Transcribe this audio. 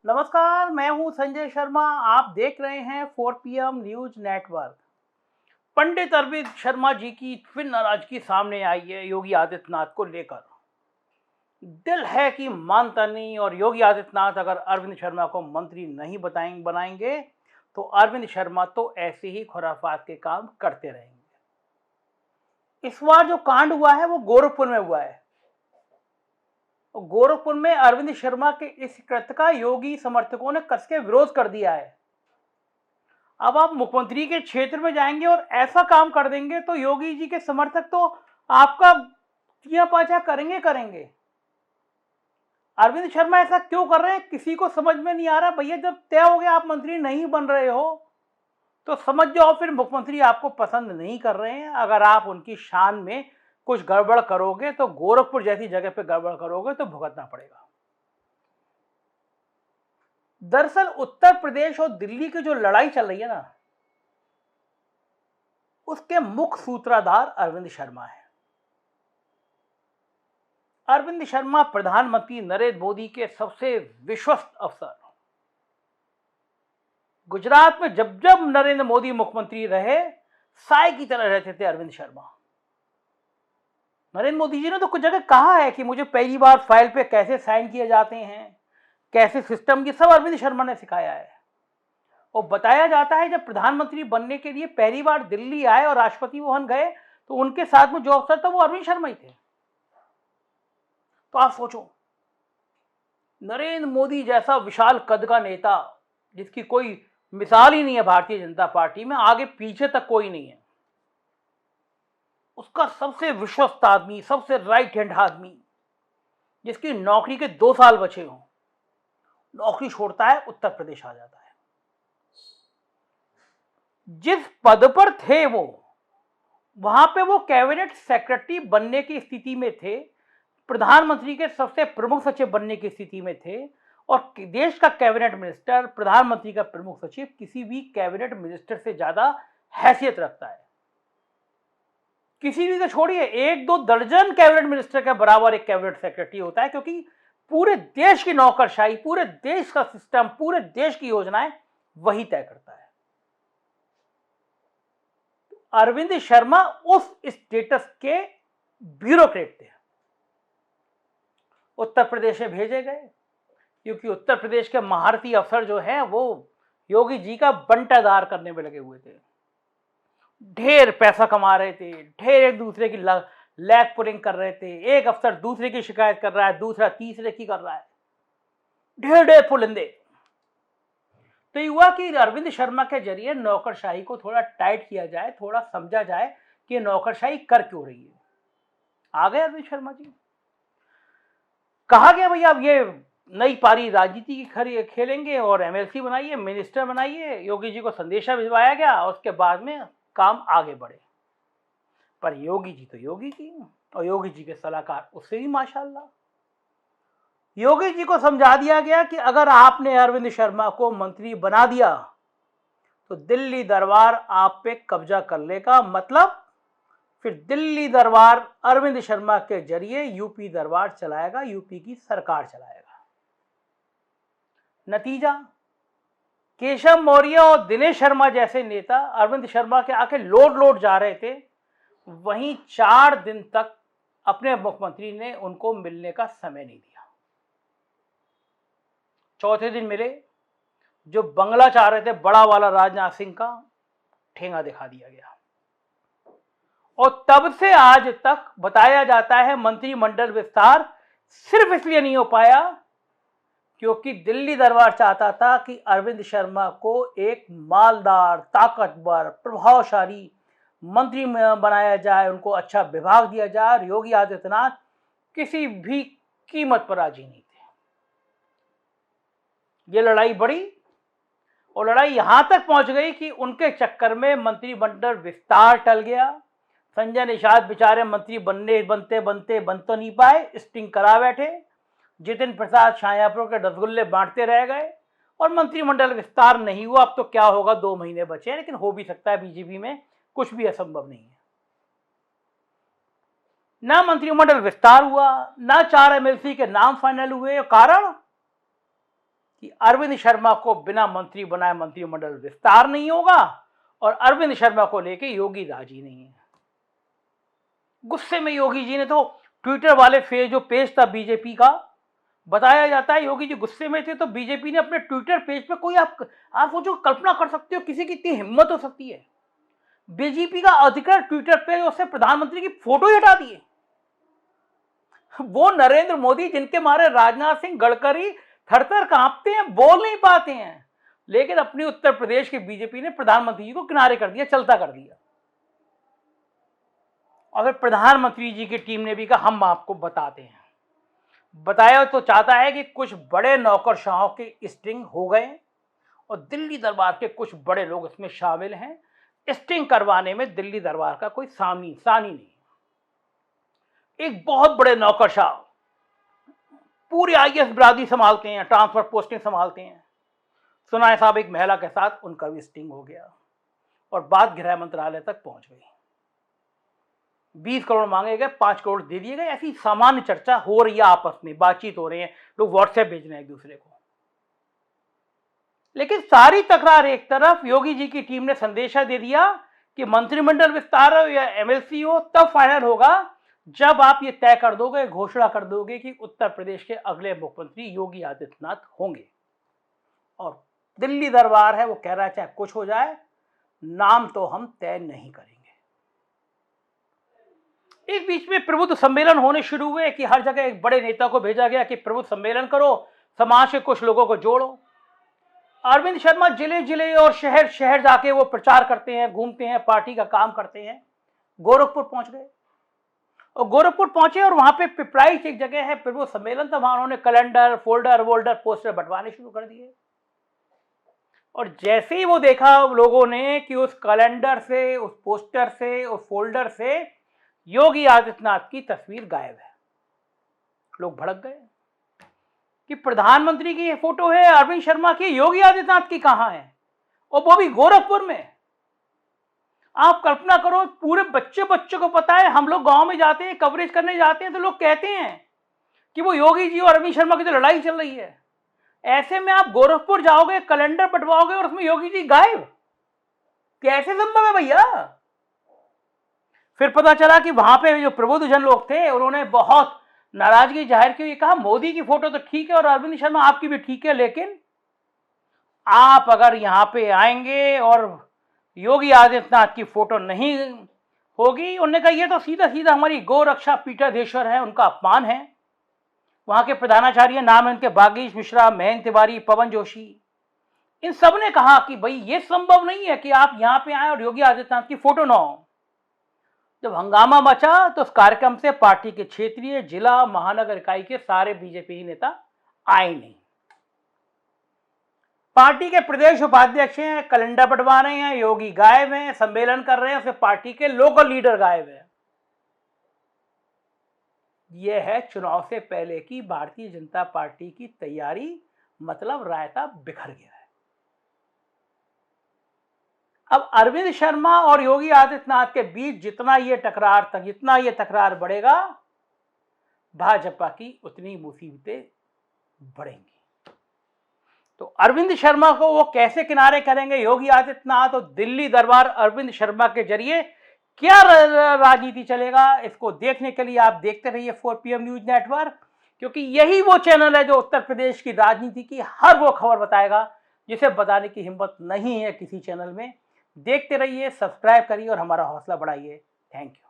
नमस्कार, मैं हूं संजय शर्मा। आप देख रहे हैं 4 PM न्यूज नेटवर्क। पंडित अरविंद शर्मा जी की फिर नाराजगी सामने आई है योगी आदित्यनाथ को लेकर। दिल है कि मानता नहीं, और योगी आदित्यनाथ अगर अरविंद शर्मा को मंत्री नहीं बनाएंगे तो अरविंद शर्मा तो ऐसे ही खुराफात के काम करते रहेंगे। इस बार जो कांड हुआ है वो गोरखपुर में हुआ है। गोरखपुर में अरविंद शर्मा के इस कृत्य का योगी समर्थकों ने कस के विरोध कर दिया है। अब आप मुख्यमंत्री के क्षेत्र में जाएंगे और ऐसा काम कर देंगे तो योगी जी के समर्थक तो आपका किया पाछा करेंगे। अरविंद शर्मा ऐसा क्यों कर रहे हैं, किसी को समझ में नहीं आ रहा। भैया, जब तय हो गया आप मंत्री नहीं बन रहे हो तो समझ जाओ फिर मुख्यमंत्री आपको पसंद नहीं कर रहे हैं। अगर आप उनकी शान में कुछ गड़बड़ करोगे तो गोरखपुर जैसी जगह पे गड़बड़ करोगे तो भुगतना पड़ेगा। दरअसल उत्तर प्रदेश और दिल्ली की जो लड़ाई चल रही है ना, उसके मुख्य सूत्रधार अरविंद शर्मा है। अरविंद शर्मा प्रधानमंत्री नरेंद्र मोदी के सबसे विश्वस्त अफसर। गुजरात में जब जब नरेंद्र मोदी मुख्यमंत्री रहे, साय की तरह रहते थे अरविंद शर्मा। नरेंद्र मोदी जी ने तो कुछ जगह कहा है कि मुझे पहली बार फाइल पे कैसे साइन किए जाते हैं, कैसे सिस्टम, ये सब अरविंद शर्मा ने सिखाया है। और बताया जाता है जब प्रधानमंत्री बनने के लिए पहली बार दिल्ली आए और राष्ट्रपति भवन गए तो उनके साथ में जो अफसर था वो अरविंद शर्मा ही थे। तो आप सोचो, नरेंद्र मोदी जैसा विशाल कद का नेता, जिसकी कोई मिसाल ही नहीं है भारतीय जनता पार्टी में, आगे पीछे तक कोई नहीं है, उसका सबसे विश्वस्त आदमी, सबसे राइट हैंड आदमी, जिसकी नौकरी के 2 साल बचे हों, नौकरी छोड़ता है, उत्तर प्रदेश आ जाता है। जिस पद पर थे वो, वहां पे वो कैबिनेट सेक्रेटरी बनने की स्थिति में थे, प्रधानमंत्री के सबसे प्रमुख सचिव बनने की स्थिति में थे, और देश का कैबिनेट मिनिस्टर प्रधानमंत्री का प्रमुख सचिव किसी भी कैबिनेट मिनिस्टर से ज्यादा हैसियत रखता है। किसी भी को छोड़िए, 1-2 दर्जन कैबिनेट मिनिस्टर के बराबर एक कैबिनेट सेक्रेटरी होता है, क्योंकि पूरे देश की नौकरशाही, पूरे देश का सिस्टम, पूरे देश की योजनाएं वही तय करता है। अरविंद शर्मा उस स्टेटस के ब्यूरोक्रेट थे। उत्तर प्रदेश में भेजे गए क्योंकि उत्तर प्रदेश के महारथी अफसर जो हैं वो योगी जी का बंटाधार करने में लगे हुए थे। ढेर पैसा कमा रहे थे, ढेर एक दूसरे की लैग पुलिंग कर रहे थे। एक अफसर दूसरे की शिकायत कर रहा है, दूसरा तीसरे की कर रहा है, ढेर ढेर पुलिंदे। तो ये हुआ कि अरविंद शर्मा के जरिए नौकरशाही को थोड़ा टाइट किया जाए, थोड़ा समझा जाए कि ये नौकरशाही कर क्यों रही है। आ गए अरविंद शर्मा जी। कहा गया भैया अब ये नई पारी राजनीति की खेलेंगे और एमएलसी बनाइए, मिनिस्टर बनाइए। योगी जी को संदेशा भिजवाया गया, उसके बाद में काम आगे बढ़े। पर योगी जी तो योगी जी, और योगी जी के सलाहकार उससे भी माशाल्लाह। योगी जी को समझा दिया गया कि अगर आपने अरविंद शर्मा को मंत्री बना दिया तो दिल्ली दरबार आप पे कब्जा कर लेगा। मतलब फिर दिल्ली दरबार अरविंद शर्मा के जरिए यूपी दरबार चलाएगा, यूपी की सरकार चलाएगा। नतीजा, केशव मौर्य और दिनेश शर्मा जैसे नेता अरविंद शर्मा के आके लोट जा रहे थे, वहीं 4 दिन तक अपने मुख्यमंत्री ने उनको मिलने का समय नहीं दिया। चौथे दिन मिले, जो बंगला चाह रहे थे बड़ा वाला राजनाथ सिंह का, ठेंगा दिखा दिया गया। और तब से आज तक बताया जाता है मंत्रिमंडल विस्तार सिर्फ इसलिए नहीं हो पाया क्योंकि दिल्ली दरबार चाहता था कि अरविंद शर्मा को एक मालदार, ताकतवर, प्रभावशाली मंत्री बनाया जाए, उनको अच्छा विभाग दिया जाए। और योगी आदित्यनाथ किसी भी कीमत पर राजी नहीं थे। ये लड़ाई बढ़ी और लड़ाई यहां तक पहुंच गई कि उनके चक्कर में मंत्रिमंडल विस्तार टल गया। संजय निषाद बेचारे मंत्री बनते तो नहीं पाए, स्टिंग करा बैठे। जितिन प्रसाद शाहजहांपुर के रसगुल्ले बांटते रह गए और मंत्रिमंडल विस्तार नहीं हुआ। अब तो क्या होगा, 2 महीने बचे हैं, लेकिन हो भी सकता है। बीजेपी में कुछ भी असंभव नहीं है। ना मंत्रिमंडल विस्तार हुआ, ना 4 एमएलसी के नाम फाइनल हुए। कारण कि अरविंद शर्मा को बिना मंत्री बनाए मंत्रिमंडल विस्तार नहीं होगा और अरविंद शर्मा को लेके योगी राजी नहीं है। गुस्से में योगी जी ने तो ट्विटर वाले जो पेज था बीजेपी का, बताया जाता है योगी जी गुस्से में थे तो बीजेपी ने अपने ट्विटर पेज पे कोई आप वो जो कल्पना कर सकते हो किसी की इतनी हिम्मत हो सकती है, बीजेपी का अधिकृत ट्विटर पे उससे प्रधानमंत्री की फोटो ही हटा दिए। वो नरेंद्र मोदी जिनके मारे राजनाथ सिंह गडकरी थरथर कांपते हैं, बोल नहीं पाते हैं, लेकिन अपनी उत्तर प्रदेश की बीजेपी ने प्रधानमंत्री जी को किनारे कर दिया, चलता कर दिया। और फिर प्रधानमंत्री जी की टीम ने भी कहा हम आपको बताते हैं। बताया तो चाहता है कि कुछ बड़े नौकरशाहों के स्टिंग हो गए और दिल्ली दरबार के कुछ बड़े लोग इसमें शामिल हैं। स्टिंग करवाने में दिल्ली दरबार का कोई सानी नहीं। एक बहुत बड़े नौकरशाह पूरी आईएएस बिरादरी संभालते हैं, ट्रांसफर पोस्टिंग संभालते हैं। सुना है साहब एक महिला के साथ उनका भी स्टिंग हो गया और बात गृह मंत्रालय तक पहुंच गई। 20 करोड़ मांगे गए, 5 करोड़ दे दिए गए। ऐसी सामान्य चर्चा हो रही है, आपस में बातचीत हो रही है, लोग व्हाट्सएप भेज रहे हैं एक दूसरे को। लेकिन सारी तकरार एक तरफ, योगी जी की टीम ने संदेशा दे दिया कि मंत्रिमंडल विस्तार हो या एमएलसी हो तब फाइनल होगा जब आप ये तय कर दोगे, घोषणा कर दोगे कि उत्तर प्रदेश के अगले मुख्यमंत्री योगी आदित्यनाथ होंगे। और दिल्ली दरबार है वो कह रहा है चाहे कुछ हो जाए, नाम तो हम तय नहीं करेंगे। इस बीच में प्रबुद्ध सम्मेलन होने शुरू हुए कि हर जगह एक बड़े नेता को भेजा गया कि प्रबुद्ध सम्मेलन करो, समाज के कुछ लोगों को जोड़ो। अरविंद शर्मा जिले जिले और शहर शहर जाके वो प्रचार करते हैं, घूमते हैं, पार्टी का काम करते हैं। गोरखपुर पहुंच गए और गोरखपुर पहुंचे और वहां पे पिपराइच एक जगह है प्रबुद्ध सम्मेलन था, वहां उन्होंने कैलेंडर, फोल्डर वोल्डर पोस्टर बंटवाने शुरू कर दिए। और जैसे ही वो देखा लोगों ने कि उस कैलेंडर से, उस पोस्टर से, उस फोल्डर से योगी आदित्यनाथ की तस्वीर गायब है, लोग भड़क गए कि प्रधानमंत्री की ये फोटो है अरविंद शर्मा की, योगी आदित्यनाथ की कहां है, और वो भी गोरखपुर में। आप कल्पना करो, पूरे बच्चों को पता है, हम लोग गांव में जाते हैं, कवरेज करने जाते हैं तो लोग कहते हैं कि वो योगी जी और अरविंद शर्मा की तो लड़ाई चल रही है। ऐसे में आप गोरखपुर जाओगे, कैलेंडर बंटवाओगे और उसमें योगी जी गायब, कैसे संभव है भैया? फिर पता चला कि वहां पे जो प्रबुद्ध जन लोग थे उन्होंने बहुत नाराजगी जाहिर की, कहा मोदी की फोटो तो ठीक है और अरविंद शर्मा आपकी भी ठीक है, लेकिन आप अगर यहां पे आएंगे और योगी आदित्यनाथ की फोटो नहीं होगी, उन्होंने कहा ये तो सीधा सीधा हमारी गौ रक्षा पीठाधीश्वर है, उनका अपमान है। वहां के प्रधानाचार्य नाम है उनके बागीश मिश्रा, महेंद्र तिवारी, पवन जोशी, इन सब ने कहा कि भाई ये संभव नहीं है कि आप यहां पे आए और योगी आदित्यनाथ की फोटो ना हो। जब हंगामा मचा तो उस कार्यक्रम से पार्टी के क्षेत्रीय, जिला, महानगर इकाई के सारे बीजेपी नेता आए नहीं। पार्टी के प्रदेश उपाध्यक्ष हैं, कैलेंडर बंटवा रहे हैं, योगी गायब हैं, सम्मेलन कर रहे हैं, उसमें पार्टी के लोकल लीडर गायब हैं। यह है चुनाव से पहले की भारतीय जनता पार्टी की तैयारी, मतलब रायता बिखर गया है। अब अरविंद शर्मा और योगी आदित्यनाथ के बीच जितना ये तकरार बढ़ेगा, भाजपा की उतनी मुसीबतें बढ़ेंगी। तो अरविंद शर्मा को वो कैसे किनारे करेंगे योगी आदित्यनाथ, और दिल्ली दरबार अरविंद शर्मा के जरिए क्या राजनीति चलेगा, इसको देखने के लिए आप देखते रहिए 4PM न्यूज नेटवर्क, क्योंकि यही वो चैनल है जो उत्तर प्रदेश की राजनीति की हर वो खबर बताएगा जिसे बताने की हिम्मत नहीं है किसी चैनल में। देखते रहिए, सब्सक्राइब करिए और हमारा हौसला बढ़ाइए। Thank you.